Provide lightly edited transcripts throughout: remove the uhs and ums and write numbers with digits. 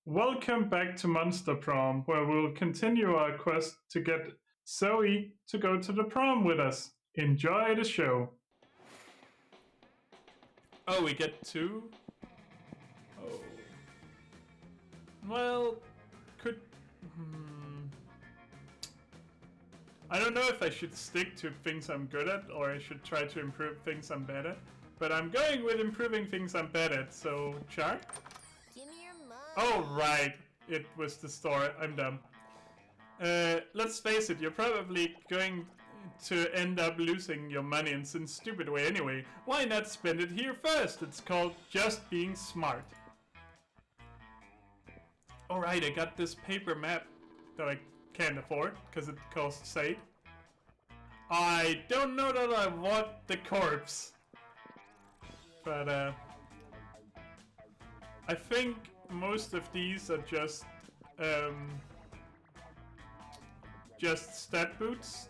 Welcome back to Monster Prom, where we'll continue our quest to get Zoe to go to the prom with us. Enjoy the show. Oh, we get two? Oh. Well, could... I don't know if I should stick to things I'm good at, or I should try to improve things I'm bad at. But I'm going with improving things I'm bad at, so... Char? Oh, right. It was the store. I'm dumb. Let's face it, you're probably going to end up losing your money in some stupid way anyway. Why not spend it here first? It's called just being smart. Alright, I got this paper map that I can't afford because it costs 8. I don't know that I want the corpse. But, I think most of these are just stat boots.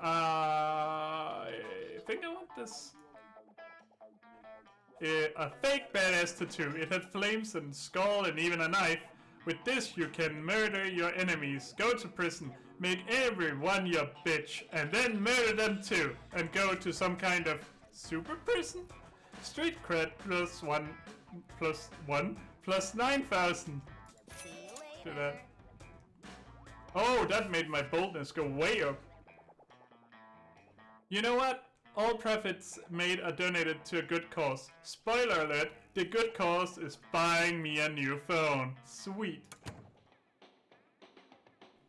I think I want this. A fake badass tattoo. It had flames and skull and even a knife. With this you can murder your enemies, go to prison, make everyone your bitch, and then murder them too, and go to some kind of super prison? Street cred plus 9,000. Oh, that made my boldness go way up. You know what? All profits made are donated to a good cause. Spoiler alert, the good cause is buying me a new phone. Sweet.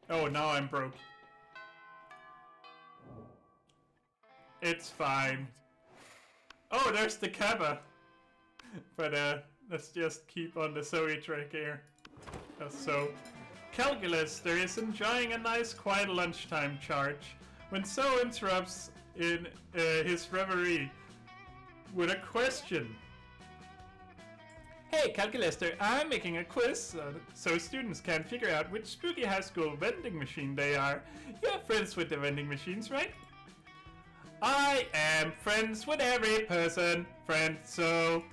Oh, now I'm broke. It's fine. Oh, there's the Kappa. But let's just keep on the Zoe track here. So, Calculus is enjoying a nice quiet lunchtime charge when Zoe interrupts in his reverie with a question. Hey Calculaster, I'm making a quiz so students can figure out which spooky high school vending machine they are. You're friends with the vending machines, right? I am friends with every person, friend, so...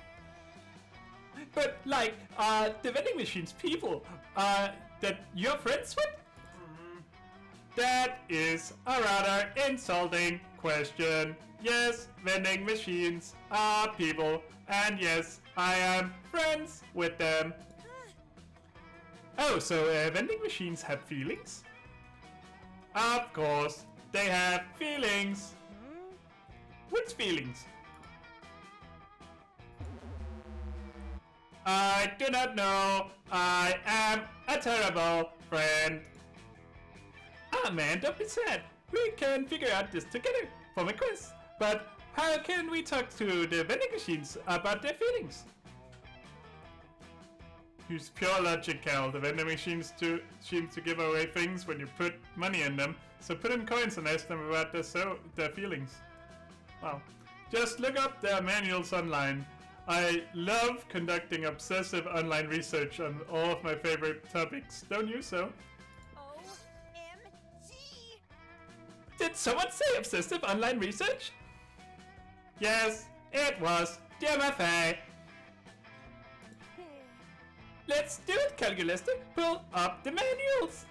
But, like, the vending machines people, that you're friends with? That is a rather insulting question. Yes, vending machines are people, and yes, I am friends with them. Oh, so vending machines have feelings? Of course, they have feelings. Which feelings? I do not know. I am a terrible friend. Ah man, don't be sad. We can figure out this together for my quiz. But how can we talk to the vending machines about their feelings? Use pure logic, Cal. The vending machines seem to give away things when you put money in them. So put in coins and ask them about their feelings. Wow. Just look up their manuals online. I love conducting obsessive online research on all of my favorite topics. Don't you so? OMG! Did someone say obsessive online research? Yes, it was DMFA. Let's do it, Calculaster. Pull up the manuals.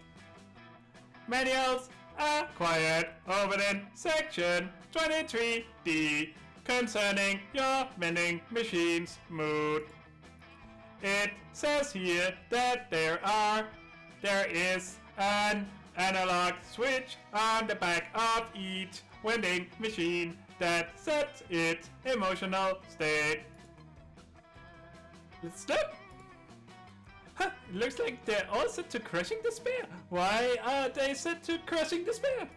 Manuals acquired over in section 23D. Concerning your vending machines mood. It says here that there is an analog switch on the back of each vending machine that sets its emotional state. Let's look. Huh, it looks like they're all set to crushing despair. Why are they set to crushing despair?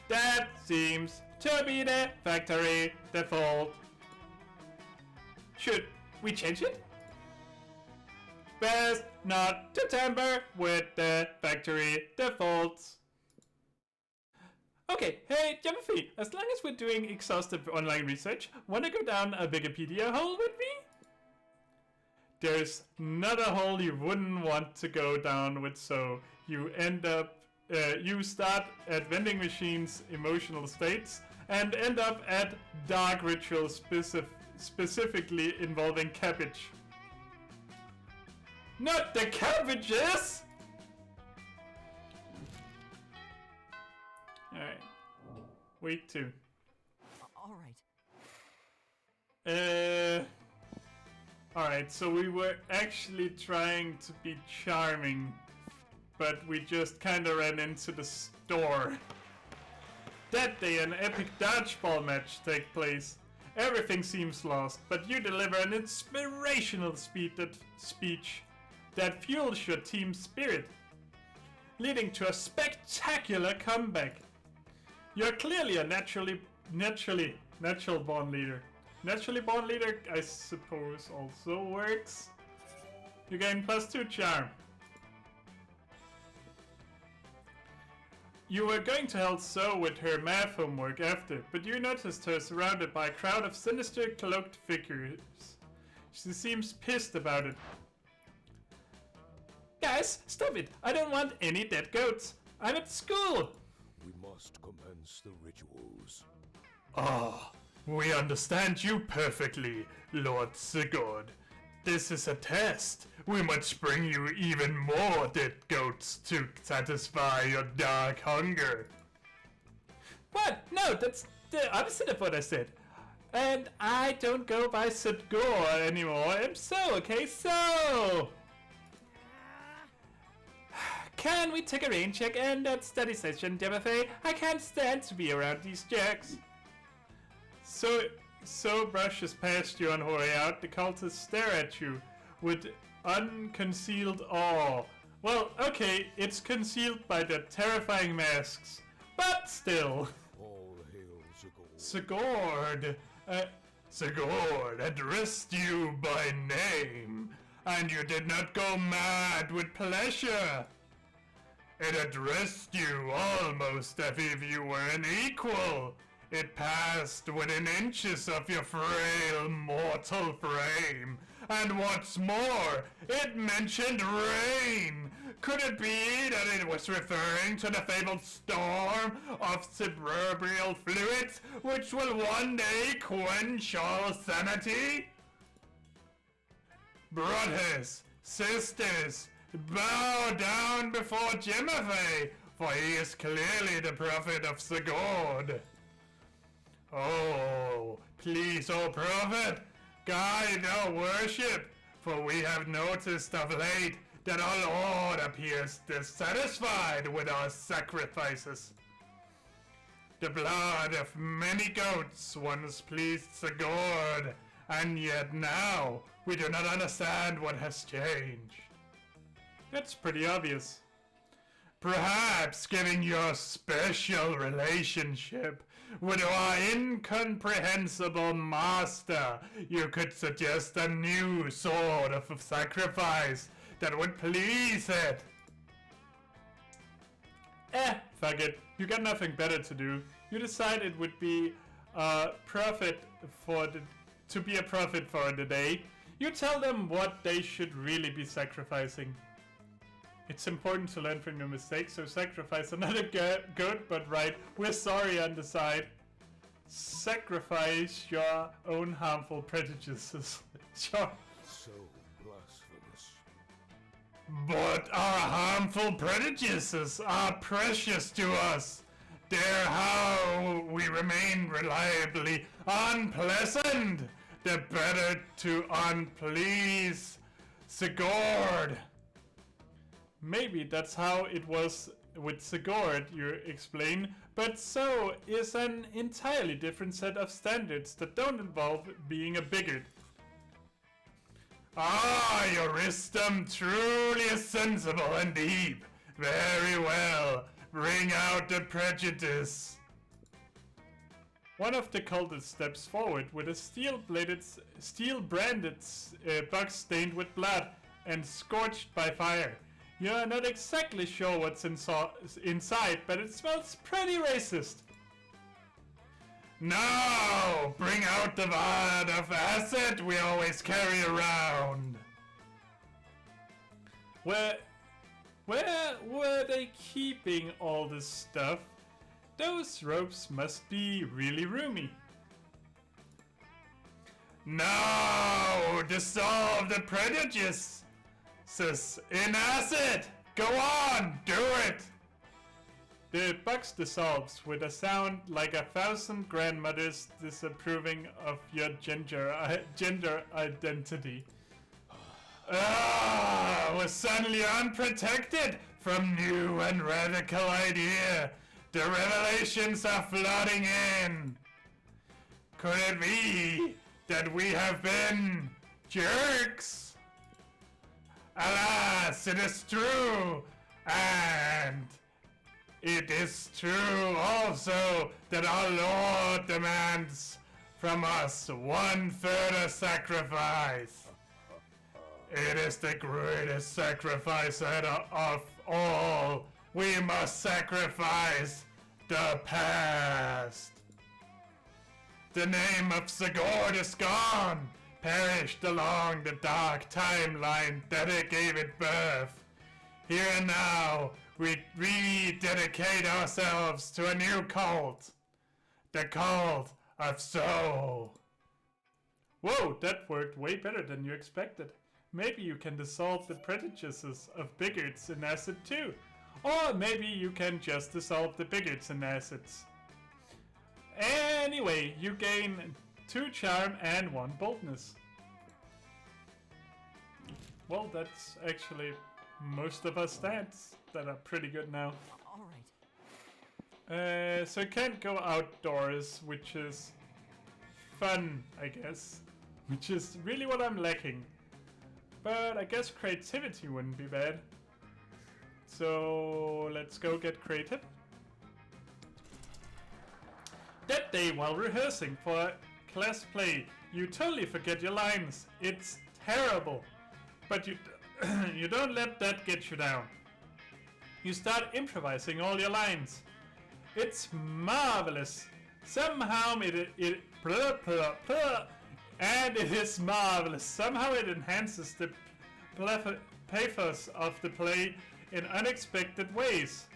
That seems to be the factory default. Should we change it? Best not to tamper with the factory defaults. Okay, hey Jummy, as long as we're doing exhaustive online research, wanna go down a Wikipedia hole with me? There's not a hole you wouldn't want to go down with, so you end up you start at vending machines' emotional states and end up at dark rituals specifically involving cabbage. Not the cabbages! Alright. Week 2. Alright. Alright, so we were actually trying to be charming, but we just kinda ran into the store. That day an epic dodgeball match takes place. Everything seems lost, but you deliver an inspirational speech that fuels your team's spirit, leading to a spectacular comeback. You're clearly a natural born leader. Naturally born leader, I suppose, also works. You gain +2 charm. You were going to help Zoe with her math homework after, but you noticed her surrounded by a crowd of sinister cloaked figures. She seems pissed about it. Guys, stop it! I don't want any dead goats! I'm at school! We must commence the rituals. Ah, we understand you perfectly, Lord Sigurd. This is a test. We must bring you even more dead goats to satisfy your dark hunger. What? No, that's the opposite of what I said. And I don't go by Sigurd anymore. I'm so, okay, so... Can we take a rain check and that study session, Demafay? I can't stand to be around these jerks. So brushes past you on her way out. The cultists stare at you with unconcealed awe. Well, okay, it's concealed by the terrifying masks, but still. All hail Sigurd. Sigurd addressed you by name, and you did not go mad with pleasure. It addressed you almost as if you were an equal. It passed within inches of your frail mortal frame. And what's more, it mentioned rain. Could it be that it was referring to the fabled storm of cerebral fluids which will one day quench all sanity? Brothers, sisters, bow down before Jimothy, for he is clearly the prophet of Sigurd. Oh, please, O prophet, guide our worship, for we have noticed of late that our Lord appears dissatisfied with our sacrifices. The blood of many goats once pleased Sigurd, and yet now we do not understand what has changed. That's pretty obvious. Perhaps given your special relationship with our incomprehensible master, you could suggest a new sort of sacrifice that would please it. Fuck it. You got nothing better to do. You decide it would be a prophet to be a prophet for the day. You tell them what they should really be sacrificing. It's important to learn from your mistakes, so sacrifice another goat, but right, we're sorry on the side. Sacrifice your own harmful prejudices. Sure. So blasphemous. But our harmful prejudices are precious to us. They're how we remain reliably unpleasant. The better to unplease Sigurd. Maybe that's how it was with Sigurd, you explain, but so is an entirely different set of standards that don't involve being a bigot. Ah, your wisdom truly is sensible and deep. Very well. Bring out the prejudice. One of the cultists steps forward with a steel-branded box stained with blood and scorched by fire. You're not exactly sure what's inside, but it smells pretty racist. Now, bring out the wad of acid we always carry around. Where were they keeping all this stuff? Those ropes must be really roomy. Now, dissolve the prejudice. in acid! Go on, do it! The box dissolves with a sound like 1,000 grandmothers disapproving of your gender identity. We're suddenly unprotected from new and radical idea. The revelations are flooding in. Could it be that we have been jerks? Alas, it is true, and it is true also that our Lord demands from us one further sacrifice. It is the greatest sacrifice of all. We must sacrifice the past. The name of Sigurd is gone, perished along the dark timeline that it gave it birth. Here and now, we rededicate ourselves to a new cult. The cult of soul. Whoa, that worked way better than you expected. Maybe you can dissolve the prejudices of bigots in acid too. Or maybe you can just dissolve the bigots in acids. Anyway, you gain 2 charm and 1 boldness. Well, that's actually most of our stats that are pretty good now. Alright. So I can't go outdoors, which is fun, I guess. Which is really what I'm lacking. But I guess creativity wouldn't be bad. So let's go get creative. That day while rehearsing for class play, you totally forget your lines. It's terrible. But you you don't let that get you down. You start improvising all your lines. It's marvelous. Somehow it blah, blah, blah, and it is marvelous. Somehow it enhances the pathos of the play in unexpected ways.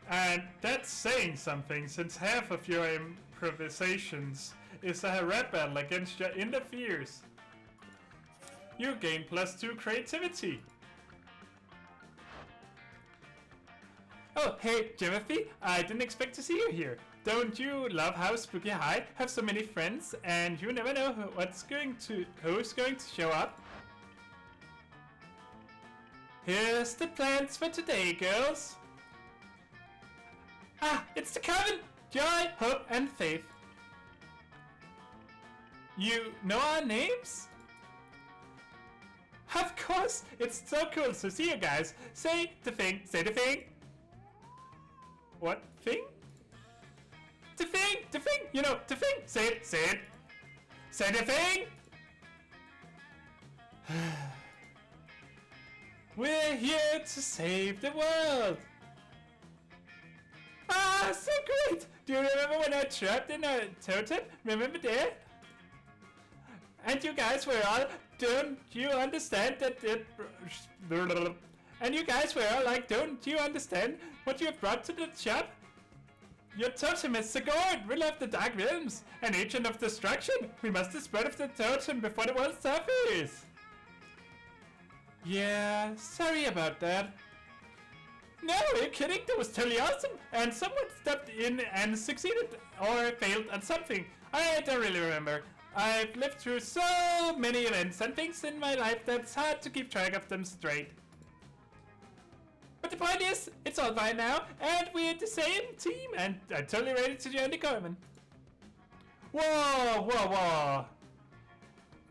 And that's saying something, since half of your improvisations is a rap battle against your inner fears. You gain +2 creativity. Oh, hey, Timothy, I didn't expect to see you here. Don't you love how Spooky High have so many friends and you never know who's going to show up? Here's the plans for today, girls. Ah, it's the coven! Joy, hope, and faith. You know our names? Of course! It's so cool to see you guys. Say the thing. Say the thing. What thing? The thing! The thing! You know, the thing! Say it! Say it! Say the thing! We're here to save the world! Ah, so great! Do you remember when I trapped in a totem? Remember there? And you guys were all, don't you understand that it... And you guys were all like, don't you understand what you have brought to the shop? Your totem is Sigurd, ruler of the Dark Realms, an agent of destruction. We must dispose of the totem before the world suffers. Yeah, sorry about that. No, are you kidding? That was totally awesome. And someone stepped in and succeeded or failed at something. I don't really remember. I've lived through so many events and things in my life that it's hard to keep track of them straight. But the point is, it's all fine now, and we're the same team, and I'm totally ready to join the Coven. Whoa, whoa, whoa.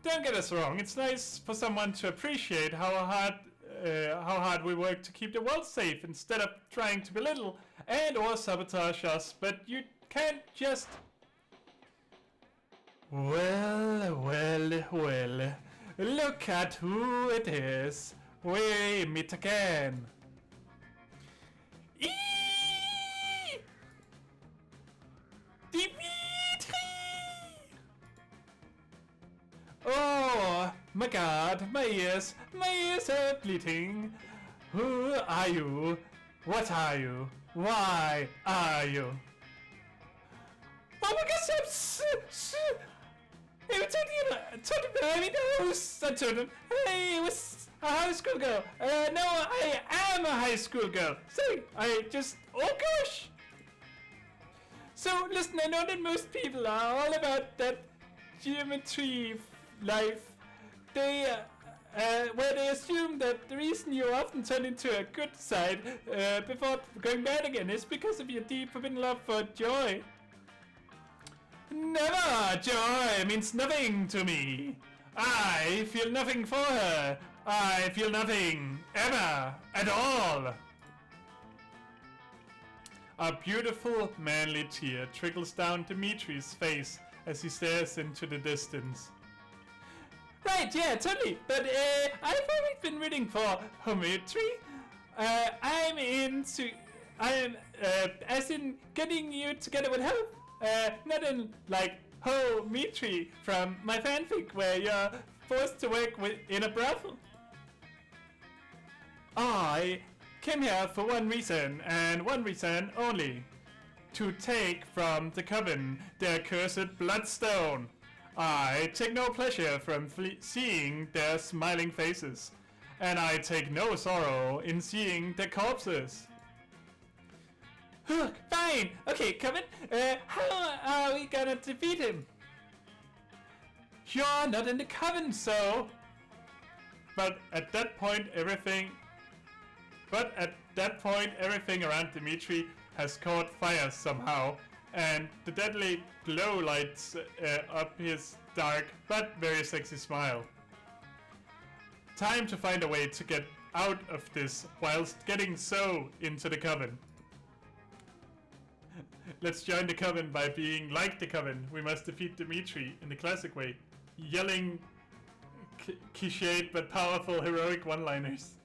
Don't get us wrong, it's nice for someone to appreciate how hard we work to keep the world safe instead of trying to belittle and or sabotage us, but you can't just... Well, well, well, look at who it is. We meet again. Dimitri! Oh my god, my ears are bleeding. Who are you? What are you? Why are you? Oh my gosh, hey, we told him, I told him, hey, it was a high school girl. No, I am a high school girl. Sorry, oh gosh. So listen, I know that most people are all about that geometry life. They, where they assume that the reason you often turn into a good side before going bad again is because of your deep forbidden love for Joy. Never! Joy means nothing to me. I feel nothing for her. I feel nothing, ever, at all. A beautiful, manly tear trickles down Dimitri's face as he stares into the distance. Right, yeah, totally. But I've always been rooting for geometry. As in getting you together would help. Not in like geometry from my fanfic where you're forced to work in a brothel. I came here for one reason, and one reason only. To take from the coven their cursed bloodstone. I take no pleasure from seeing their smiling faces, and I take no sorrow in seeing their corpses. Fine! Okay, Coven, how are we gonna defeat him? You're not in the Coven, so... But at that point, everything around Dimitri has caught fire somehow, and the deadly glow lights up his dark but very sexy smile. Time to find a way to get out of this whilst getting so into the Coven. Let's join the Coven by being like the Coven. We must defeat Dimitri in the classic way, yelling cliched but powerful heroic one-liners.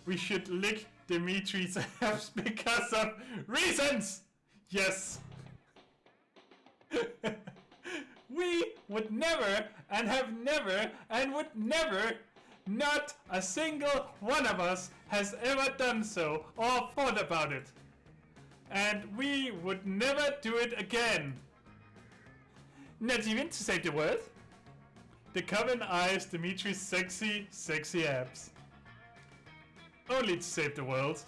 We should lick Dimitri's abs because of reasons! Yes! We would never and have never and would never, not a single one of us has ever done so or thought about it. And we would never do it again. Not even to save the world. The Coven eyes Dimitri's sexy, sexy abs. Only to save the world.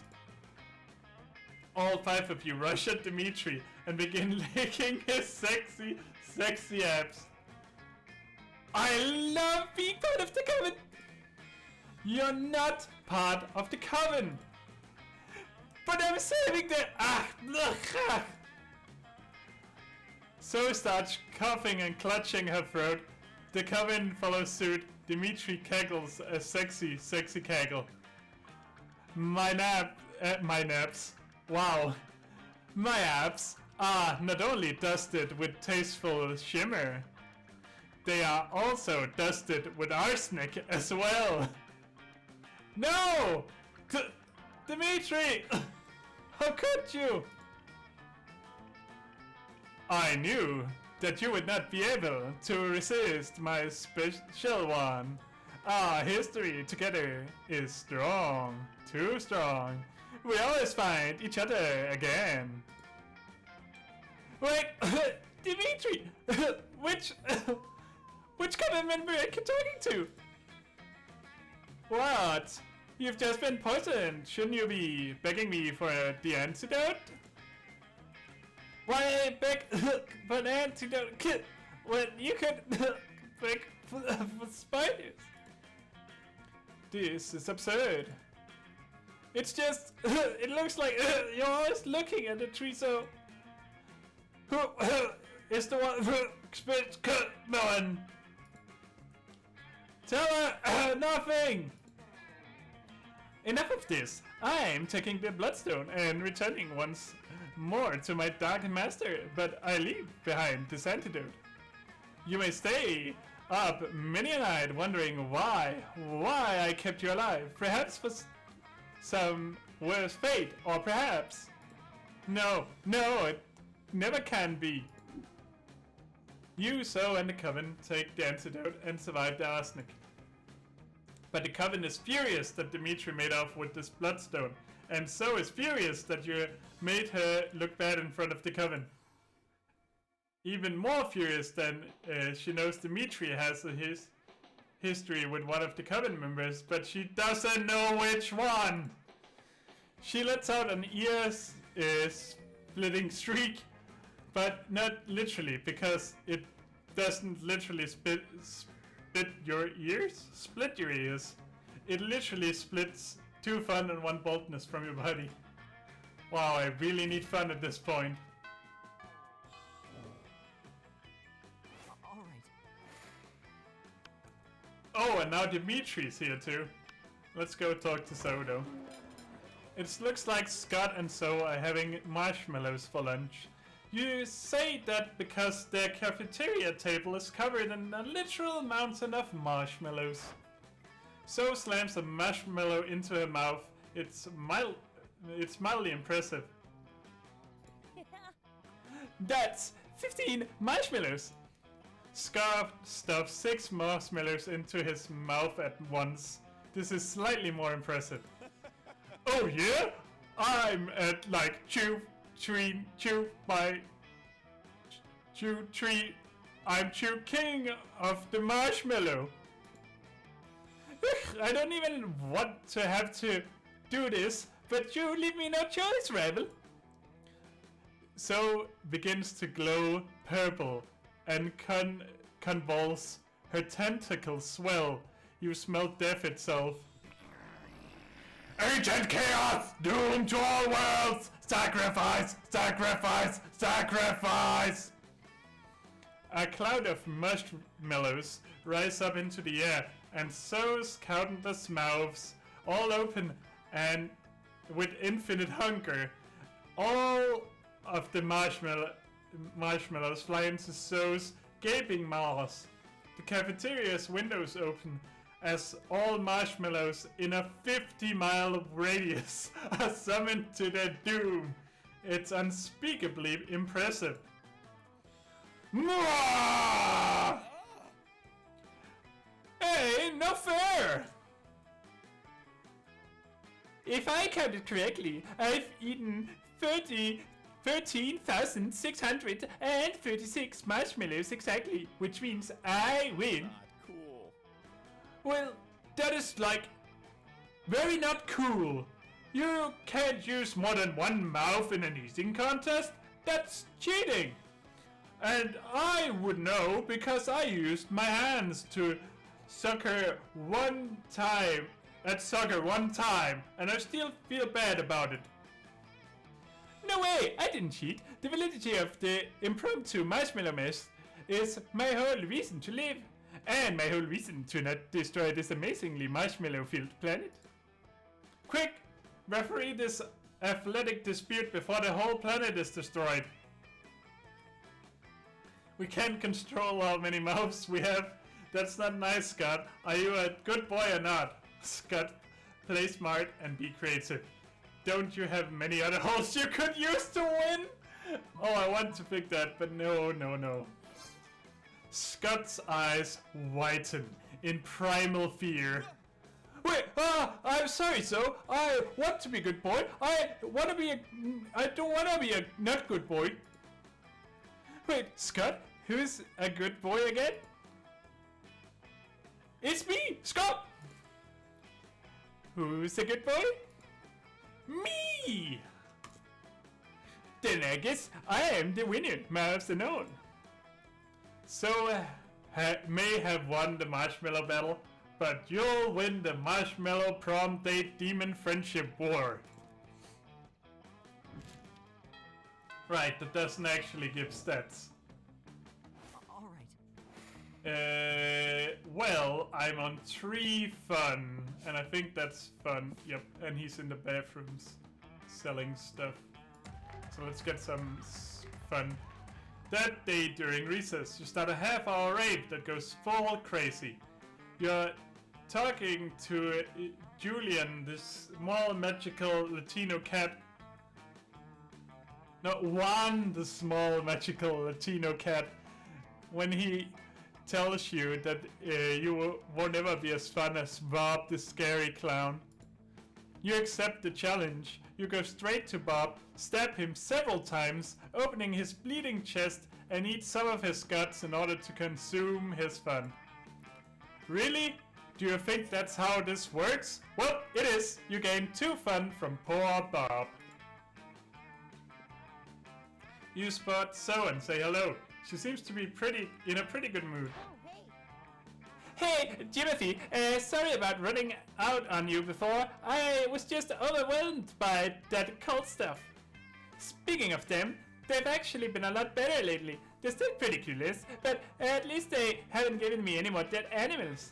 All 5 of you rush at Dimitri and begin licking his sexy, sexy abs. I love being part of the Coven. You're not part of the Coven. But I'm saving the... So starts coughing and clutching her throat. The Coven follows suit. Dimitri kegels a sexy, sexy kegel. My naps. Wow. My abs are not only dusted with tasteful shimmer, they are also dusted with arsenic as well. No! Dimitri! How could you? I knew that you would not be able to resist my special one. Our history together is strong, too strong. We always find each other again. Wait, Dimitri, which Coven member are you talking to? What? You've just been poisoned. Shouldn't you be begging me for the antidote? Why beg for an antidote when you could beg for spiders? This is absurd. It's just, it looks like you're always looking at the tree, so... Who is the one who spits melon? Tell her nothing! Enough of this. I'm taking the bloodstone and returning once more to my dark master, but I leave behind this antidote. You may stay up many a night wondering why I kept you alive. Perhaps for some worse fate, or perhaps... No, it never can be. You, So, and the Coven take the antidote and survive the arsenic. But the Coven is furious that Dimitri made off with this bloodstone, and So is furious that you made her look bad in front of the Coven. Even more furious than she knows Dimitri has history with one of the coven members, but she doesn't know which one. She lets out an ear-splitting shriek, but not literally, because it doesn't literally split your ears. It literally splits 2 fun and 1 boldness from your body. Wow, I really need fun at this point. All right. Oh, and now Dimitri's here too. Let's go talk to So though. It looks like Scott and So are having marshmallows for lunch. You say that because their cafeteria table is covered in a literal mountain of marshmallows. So slams a marshmallow into her mouth. It's mildly impressive. That's 15 marshmallows! Scott stuffs 6 marshmallows into his mouth at once. This is slightly more impressive. Oh yeah? I'm at like I'm king of the marshmallow. I don't even want to have to do this, but you leave me no choice, Rebel. So begins to glow purple and convulse. Her tentacles swell. You smell death itself. Ancient chaos, doomed to all worlds! Sacrifice! Sacrifice! Sacrifice! A cloud of marshmallows rise up into the air, and So's countless mouths, all open and with infinite hunger. All of the marshmallows fly into So's gaping maws. The cafeteria's windows open as all marshmallows in a 50-mile radius are summoned to their doom. It's unspeakably impressive. Mwah! Hey, no fair! If I counted correctly, I've eaten 13,636 marshmallows exactly, which means I win. Cool. Well, that is like very not cool. You can't use more than 1 mouth in an eating contest. That's cheating. And I would know because I used my hands to sucker one time, and I still feel bad about it. No way, I didn't cheat. The validity of the impromptu marshmallow mess is my whole reason to live. And my whole reason to not destroy this amazingly marshmallow-filled planet. Quick, referee this athletic dispute before the whole planet is destroyed. We can't control how many mouths we have. That's not nice, Scott. Are you a good boy or not? Scott, play smart and be creative. Don't you have many other holes you could use to win? Oh, I want to pick that, but no. Scott's eyes whiten in primal fear. Wait, I'm sorry, So. I want to be a good boy. I don't want to be a not good boy. Wait, Scott, who's a good boy again? It's me, Scott! Who's a good boy? Me! Then I guess I am the winner, mouths and all. So, may have won the marshmallow battle, but you'll win the marshmallow prom date demon friendship war. Right, that doesn't actually give stats. All right. Well, I'm on 3 fun, and I think that's fun. Yep, and he's in the bathrooms selling stuff. So let's get some fun. That day during recess, you start a half-hour raid that goes full crazy. You're talking to Julian, this small magical Latino cat. No, Juan, the small magical Latino cat. When he tells you that you will never be as fun as Bob, the scary clown. You accept the challenge. You go straight to Bob, stab him several times, opening his bleeding chest, and eat some of his guts in order to consume his fun. Really? Do you think that's how this works? Well, it is. You gain 2 fun from poor Bob. You spot So and say hello. She seems to be in a pretty good mood. Hey, Timothy, sorry about running out on you before. I was just overwhelmed by that cult stuff. Speaking of them, they've actually been a lot better lately. They're still pretty clueless, but at least they haven't given me any more dead animals.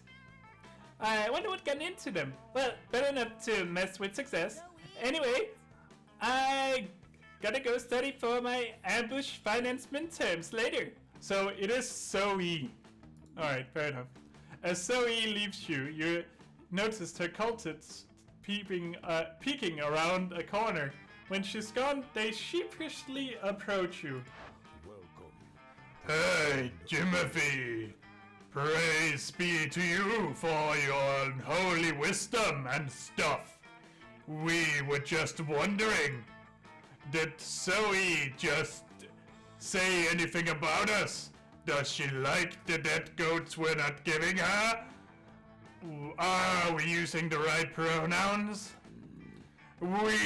I wonder what got into them. Well, better not to mess with success. Anyway, I gotta go study for my ambush finance midterms later. So it is Zoe. Alright, fair enough. As Zoe leaves you, you notice her cultists peeking around a corner. When she's gone, they sheepishly approach you. Welcome. Hey, Timothy! Praise be to you for your unholy wisdom and stuff. We were just wondering, did Zoe just say anything about us? Does she like the dead goats we're not giving her? Are we using the right pronouns? We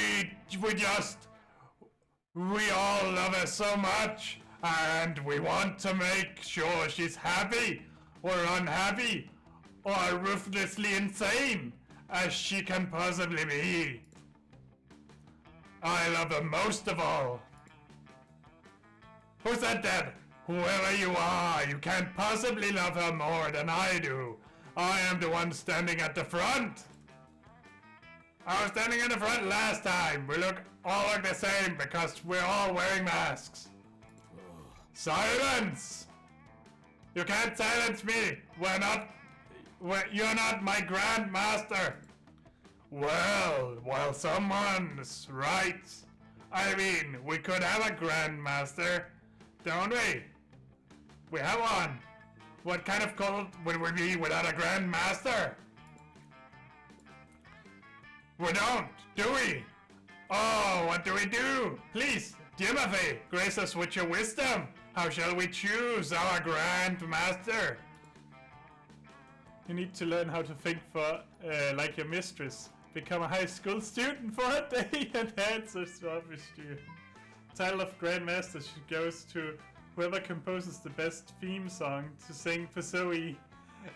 all love her so much, and we want to make sure she's happy, or unhappy, or ruthlessly insane, as she can possibly be. I love her most of all. Who said that? Whoever you are, you can't possibly love her more than I do. I am the one standing at the front. I was standing in the front last time. We all look the same because we're all wearing masks. Silence! You can't silence me. You're not my grandmaster. Well, someone's right. I mean, we could have a grandmaster, don't we? We have one. What kind of cult would we be without a grandmaster? We don't, do we? Oh, what do we do? Please, Timothy, grace us with your wisdom. How shall we choose our grandmaster? You need to learn how to think like your mistress. Become a high school student for a day and answers rubbish to you. Title of Grandmaster goes to whoever composes the best theme song to sing for Zoe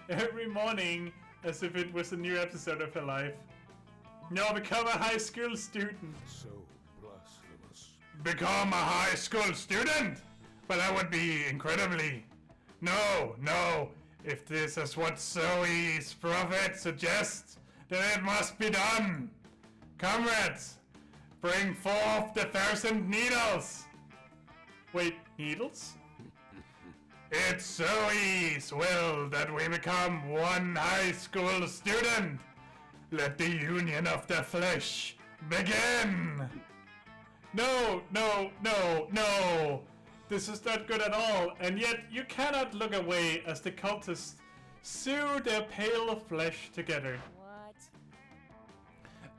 every morning as if it was a new episode of her life. No, become a high school student. So blasphemous. Become a high school student? But that would be incredibly... No. If this is what Zoe's prophet suggests, then it must be done. Comrades, bring forth the 1,000 needles. Wait, needles? It's Zoe's will that we become one high school student. Let the union of the flesh begin. No. This is not good at all, and yet you cannot look away as the cultists sew their pale flesh together. What?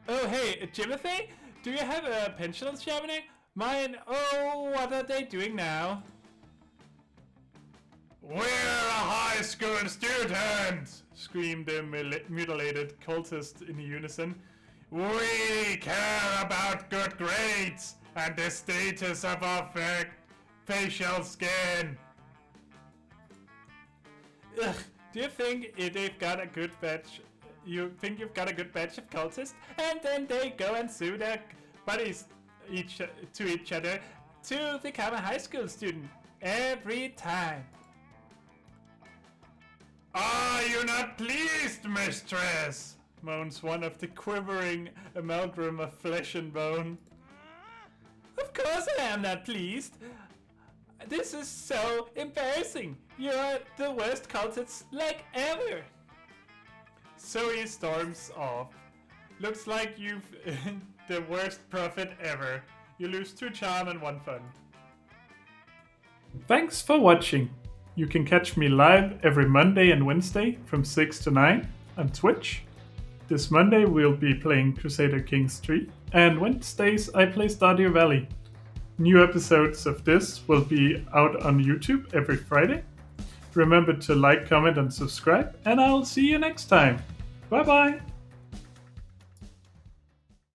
Oh hey, Timothy? Do you have a pencil sharpener? Mine, oh, what are they doing now? We're a high school student! Screamed the mutilated cultist in unison. We care about good grades and the status of our facial skin. Ugh, do you think they've got a good batch? You think you've got a good batch of cultists, and then they go and sue their buddies to each other to become a high school student every time. Are you not pleased, mistress? Moans one of the quivering amalgam of flesh and bone. Of course I am not pleased. This is so embarrassing. You're the worst cultists like ever. Zoe storms off. Looks like you've the worst prophet ever. You lose 2 charm and 1 fun. Thanks for watching. You can catch me live every Monday and Wednesday from 6 to 9 on Twitch. This Monday we'll be playing Crusader Kings 3, and Wednesdays I play Stardew Valley. New episodes of this will be out on YouTube every Friday. Remember to like, comment, and subscribe, and I'll see you next time. Bye bye!